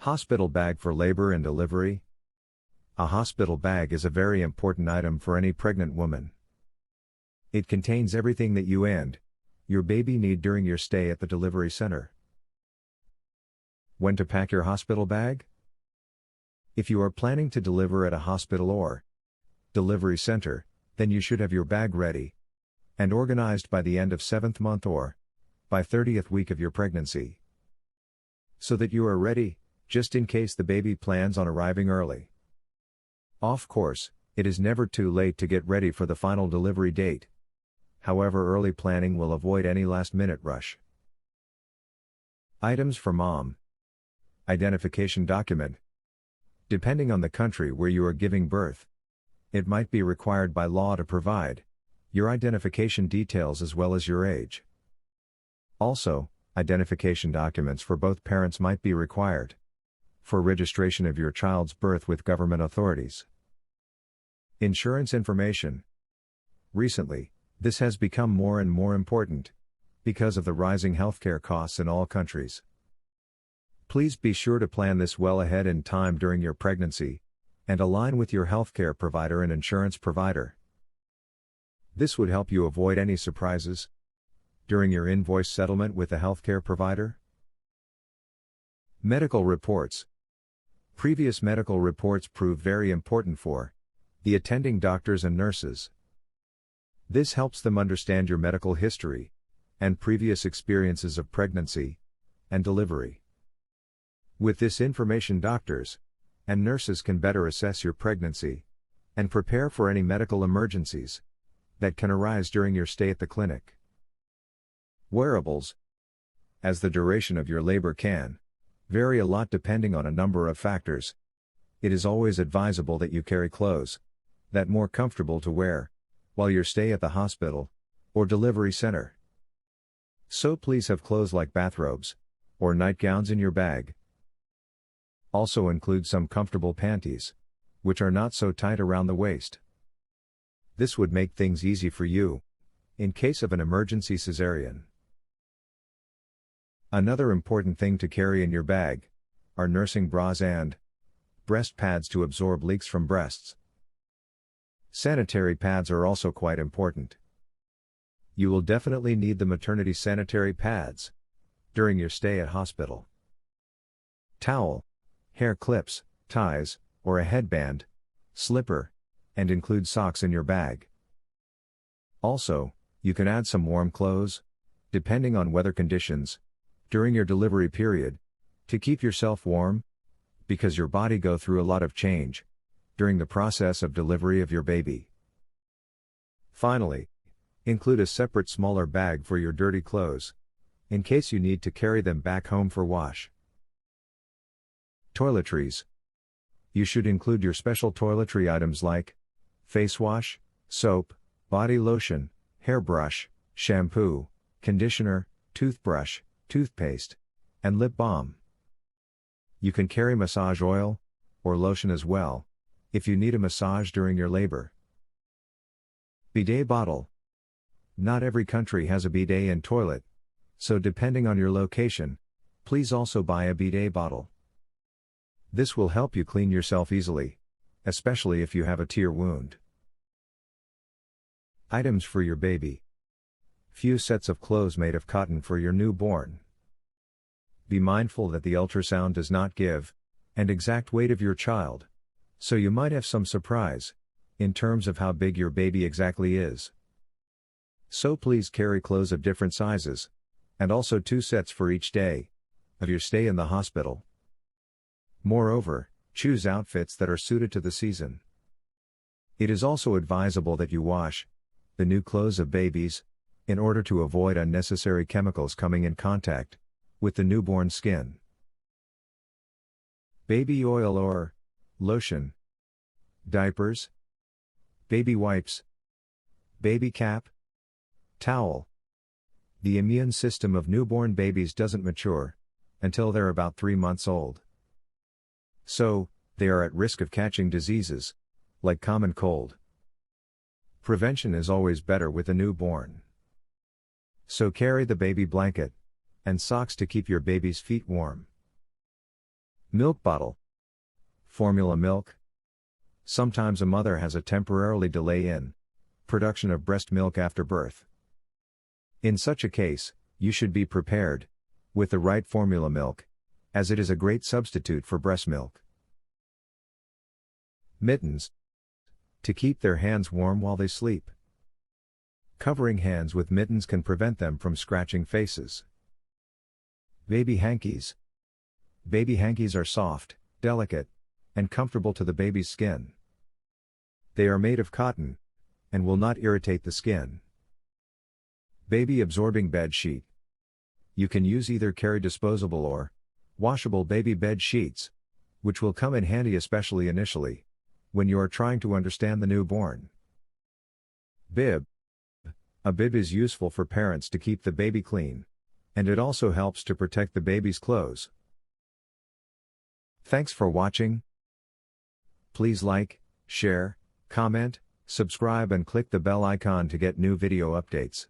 Hospital bag for labor and delivery. A hospital bag is a very important item for any pregnant woman. It contains everything that you and your baby need during your stay at the delivery center. When to pack your hospital bag? If you are planning to deliver at a hospital or delivery center, then you should have your bag ready and organized by the end of 7th month or by 30th week of your pregnancy, so that you are ready, just in case the baby plans on arriving early. Of course, it is never too late to get ready for the final delivery date. However, early planning will avoid any last-minute rush. Items for mom. Identification document. Depending on the country where you are giving birth, it might be required by law to provide your identification details as well as your age. Also, identification documents for both parents might be required for registration of your child's birth with government authorities. Insurance information. Recently, this has become more and more important because of the rising healthcare costs in all countries. Please be sure to plan this well ahead in time during your pregnancy and align with your healthcare provider and insurance provider. This would help you avoid any surprises during your invoice settlement with the healthcare provider. Medical reports. Previous medical reports prove very important for the attending doctors and nurses. This helps them understand your medical history and previous experiences of pregnancy and delivery. With this information, doctors and nurses can better assess your pregnancy and prepare for any medical emergencies that can arise during your stay at the clinic. Wearables. As the duration of your labor can vary a lot depending on a number of factors, it is always advisable that you carry clothes that are more comfortable to wear while you stay at the hospital or delivery center. So please have clothes like bathrobes or nightgowns in your bag. Also include some comfortable panties, which are not so tight around the waist. This would make things easy for you in case of an emergency cesarean. Another important thing to carry in your bag are nursing bras and breast pads to absorb leaks from breasts. Sanitary pads are also quite important. You will definitely need the maternity sanitary pads during your stay at hospital. Towel, hair clips, ties, or a headband, slipper, and include socks in your bag. Also, you can add some warm clothes, depending on weather conditions, during your delivery period, to keep yourself warm, because your body go through a lot of change during the process of delivery of your baby. Finally, include a separate smaller bag for your dirty clothes, in case you need to carry them back home for wash. Toiletries. You should include your special toiletry items like face wash, soap, body lotion, hairbrush, shampoo, conditioner, toothbrush, toothpaste, and lip balm. You can carry massage oil or lotion as well if you need a massage during your labor. Bidet bottle. Not every country has a bidet and toilet, so depending on your location, please also buy a bidet bottle. This will help you clean yourself easily, especially if you have a tear wound. Items for your baby. Few sets of clothes made of cotton for your newborn. Be mindful that the ultrasound does not give an exact weight of your child, so you might have some surprise in terms of how big your baby exactly is. So please carry clothes of different sizes, and also 2 sets for each day of your stay in the hospital. Moreover, choose outfits that are suited to the season. It is also advisable that you wash the new clothes of babies in order to avoid unnecessary chemicals coming in contact with the newborn skin. Baby oil or lotion, diapers, baby wipes, baby cap, towel. The immune system of newborn babies doesn't mature until they're about 3 months old. So, they are at risk of catching diseases like common cold. Prevention is always better with a newborn. So carry the baby blanket and socks to keep your baby's feet warm. Milk bottle. Formula milk. Sometimes a mother has a temporarily delay in production of breast milk after birth. In such a case, you should be prepared with the right formula milk, as it is a great substitute for breast milk. Mittens. To keep their hands warm while they sleep. Covering hands with mittens can prevent them from scratching faces. Baby hankies. Baby hankies are soft, delicate, and comfortable to the baby's skin. They are made of cotton and will not irritate the skin. Baby absorbing bed sheet. You can use either carry disposable or washable baby bed sheets, which will come in handy especially initially when you are trying to understand the newborn. Bib. A bib is useful for parents to keep the baby clean, and it also helps to protect the baby's clothes. Thanks for watching. Please like, share, comment, subscribe and click the bell icon to get new video updates.